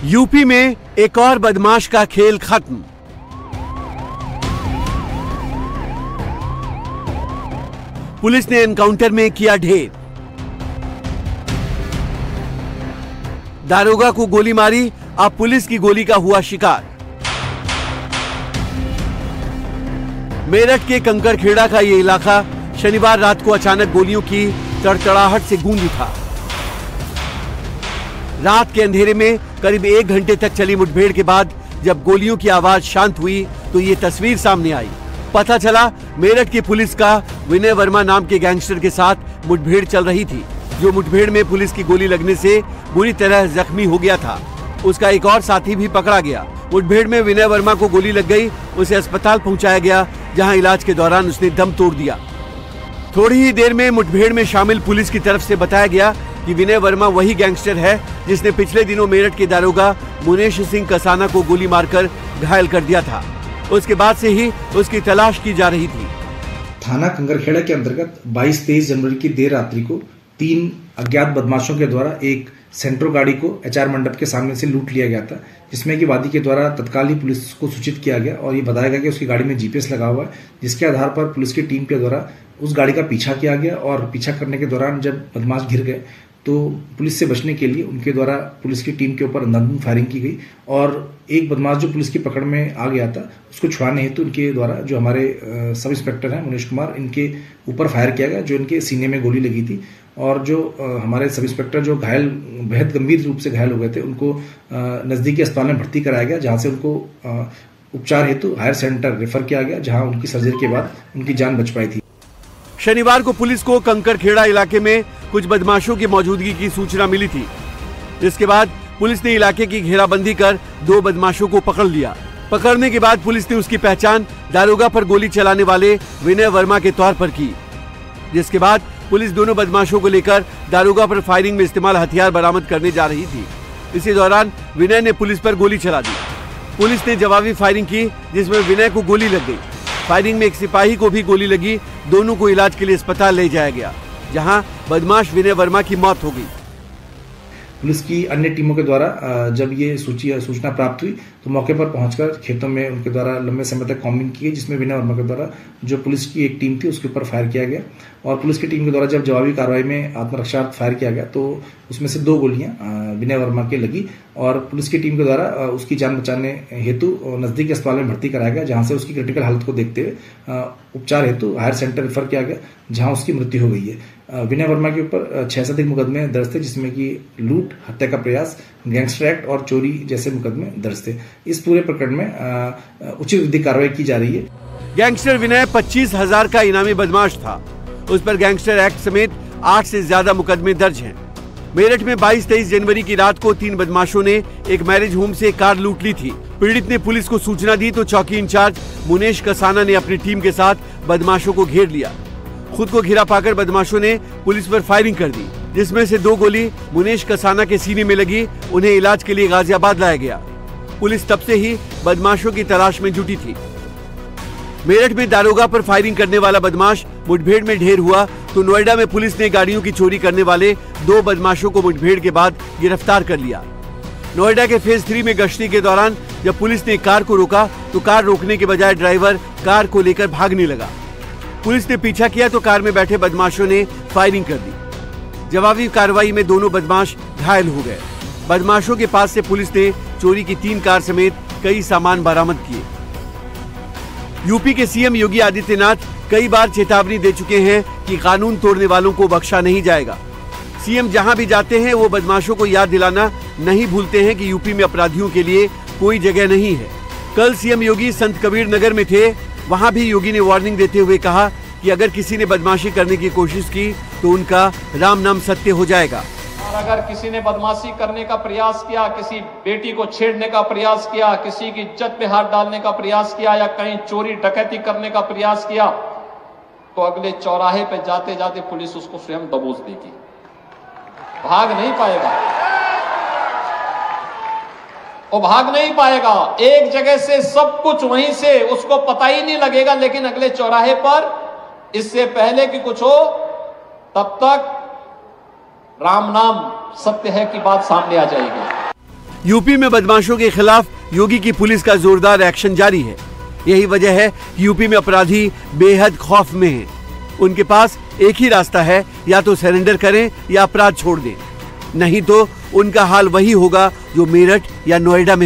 UP में एक और बदमाश का खेल खत्म। पुलिस ने एनकाउंटर में किया ढेर। दारोगा को गोली मारी, अब पुलिस की गोली का हुआ शिकार। मेरठ के कंकरखेड़ा का ये इलाका शनिवार रात को अचानक गोलियों की तड़तड़ाहट से गूंज उठा। रात के अंधेरे में करीब 1 घंटे तक चली मुठभेड़ के बाद जब गोलियों की आवाज शांत हुई तो ये तस्वीर सामने आई। पता चला मेरठ की पुलिस का विनय वर्मा नाम के गैंगस्टर के साथ मुठभेड़ चल रही थी, जो मुठभेड़ में पुलिस की गोली लगने से बुरी तरह जख्मी हो गया था। उसका एक और साथी भी पकड़ा गया। मुठभेड़ में विनय वर्मा को गोली लग गई, उसे अस्पताल पहुंचाया गया, जहां इलाज के दौरान उसने दम तोड़ दिया। थोड़ी ही देर में मुठभेड़ में शामिल पुलिस की तरफ से बताया गया कि विनय वर्मा वही गैंगस्टर है जिसने पिछले दिनों मेरठ के दारोगा मुनेश सिंह कसाना को गोली मारकर घायल कर दिया था। उसके बाद से ही उसकी तलाश की जा रही थी। थाना कंकरखेड़ा के अंतर्गत 22-23 जनवरी की देर रात्रि को 3 अज्ञात बदमाशों के द्वारा एक सेंट्रो गाड़ी को एचआर मंडप के सामने से लूट लिया गया था, जिसमें कि वादी के द्वारा तत्काल ही पुलिस को सूचित किया गया और ये बताया गया कि उसकी गाड़ी में जीपीएस लगा हुआ है, जिसके आधार पर पुलिस की टीम के द्वारा उस गाड़ी का पीछा किया गया और पीछा करने के दौरान जब बदमाश घिर गए तो पुलिस से बचने के लिए उनके द्वारा पुलिस की टीम के ऊपर अंधाधुंध फायरिंग की गई और एक बदमाश जो पुलिस की पकड़ में आ गया था उसको छुड़ाने हेतु उनके द्वारा जो हमारे सब इंस्पेक्टर हैं मुनीश कुमार, इनके ऊपर फायर किया गया, जो इनके सीने में गोली लगी थी और जो हमारे सब इंस्पेक्टर जो घायल बेहद गंभीर रूप से घायल हो गए थे उनको नजदीकी अस्पताल में भर्ती कराया गया, जहां से उनको उपचार हेतु हायर सेंटर रेफर किया गया, जहां उनकी सर्जरी के बाद उनकी जान बच पाई थी। शनिवार को पुलिस को कंकरखेड़ा इलाके में कुछ बदमाशों की मौजूदगी की सूचना मिली थी, जिसके बाद पुलिस ने इलाके की घेराबंदी कर 2 बदमाशों को पकड़ लिया। पकड़ने के बाद पुलिस ने उसकी पहचान दारोगा पर गोली चलाने वाले विनय वर्मा के तौर पर की, जिसके बाद पुलिस दोनों बदमाशों को लेकर दारोगा पर फायरिंग में इस्तेमाल हथियार बरामद करने जा रही थी। इसी दौरान विनय ने पुलिस पर गोली चला दी। पुलिस ने जवाबी फायरिंग की, जिसमें विनय को गोली लग गई। फायरिंग में एक सिपाही को भी गोली लगी। दोनों को इलाज के लिए अस्पताल ले जाया गया, जहां बदमाश विनय वर्मा की मौत हो गई। पुलिस की अन्य टीमों के द्वारा जब ये सूचना प्राप्त हुई तो मौके पर पहुंचकर खेतों में उनके द्वारा लंबे समय तक कॉम्बिंग की गई, जिसमें विनय वर्मा के द्वारा जो पुलिस की एक टीम थी उसके ऊपर फायर किया गया और पुलिस की टीम के द्वारा जब जवाबी कार्रवाई में आत्मरक्षार्थ फायर किया गया तो उसमें से 2 गोलियां विनय वर्मा के लगी और पुलिस की टीम के द्वारा उसकी जान बचाने हेतु नजदीकी अस्पताल में भर्ती कराया गया, जहां से उसकी क्रिटिकल हालत को देखते हुए उपचार हेतु हायर सेंटर रेफर किया गया, जहां उसकी मृत्यु हो गई है। विनय वर्मा के ऊपर 6 से अधिक मुकदमे दर्ज थे, जिसमें कि लूट, हत्या का प्रयास, गैंगस्टर एक्ट और चोरी जैसे मुकदमे दर्ज थे। इस पूरे प्रकरण में उचित विधिक कार्रवाई की जा रही है। गैंगस्टर विनय 25,000 का इनामी बदमाश था। उस पर गैंगस्टर एक्ट समेत 8 से ज्यादा मुकदमे दर्ज हैं। मेरठ में 22-23 जनवरी की रात को 3 बदमाशों ने एक मैरिज होम से कार लूट ली थी। पीड़ित ने पुलिस को सूचना दी तो चौकी इंचार्ज मुनेश कसाना ने अपनी टीम के साथ बदमाशों को घेर लिया। खुद को घिरा पाकर बदमाशों ने पुलिस पर फायरिंग कर दी, जिसमें से 2 गोली मुनेश कसाना के सीने में लगी। उन्हें इलाज के लिए गाजियाबाद लाया गया। पुलिस तब से ही बदमाशों की तलाश में जुटी थी। मेरठ में दारोगा पर फायरिंग करने वाला बदमाश मुठभेड़ में ढेर हुआ तो नोएडा में पुलिस ने गाड़ियों की चोरी करने वाले 2 बदमाशों को मुठभेड़ के बाद गिरफ्तार कर लिया। नोएडा के फेज 3 में गश्ती के दौरान जब पुलिस ने कार को रोका तो कार रोकने के बजाय ड्राइवर कार को लेकर भागने लगा। पुलिस ने पीछा किया तो कार में बैठे बदमाशों ने फायरिंग कर दी। जवाबी कार्रवाई में दोनों बदमाश घायल हो गए। बदमाशों के पास से पुलिस ने चोरी की 3 कार समेत कई सामान बरामद किए। यूपी के सीएम योगी आदित्यनाथ कई बार चेतावनी दे चुके हैं कि कानून तोड़ने वालों को बख्शा नहीं जाएगा। सीएम जहां भी जाते हैं वो बदमाशों को याद दिलाना नहीं भूलते हैं कि यूपी में अपराधियों के लिए कोई जगह नहीं है। कल सीएम योगी संत कबीर नगर में थे, वहां भी योगी ने वार्निंग देते हुए कहा कि अगर किसी ने बदमाशी करने की कोशिश की तो उनका राम नाम सत्य हो जाएगा। और अगर किसी ने बदमाशी करने का प्रयास किया, किसी बेटी को छेड़ने का प्रयास किया, किसी की इज्जत पे हाथ डालने का प्रयास किया या कहीं चोरी डकैती करने का प्रयास किया तो अगले चौराहे पे जाते जाते पुलिस उसको स्वयं दबोच देगी। भाग नहीं पाएगा, वो भाग नहीं पाएगा। एक जगह से सब कुछ वहीं से उसको पता ही नहीं लगेगा, लेकिन अगले चौराहे पर इससे पहले कि कुछ हो तब तक राम नाम सत्य है की बात सामने आ जाएगी। यूपी में बदमाशों के खिलाफ योगी की पुलिस का जोरदार एक्शन जारी है। यही वजह है कि यूपी में अपराधी बेहद खौफ में हैं। उनके पास एक ही रास्ता है, या तो सरेंडर करें या अपराध छोड़ दें, नहीं तो उनका हाल वही होगा जो मेरठ या नोएडा में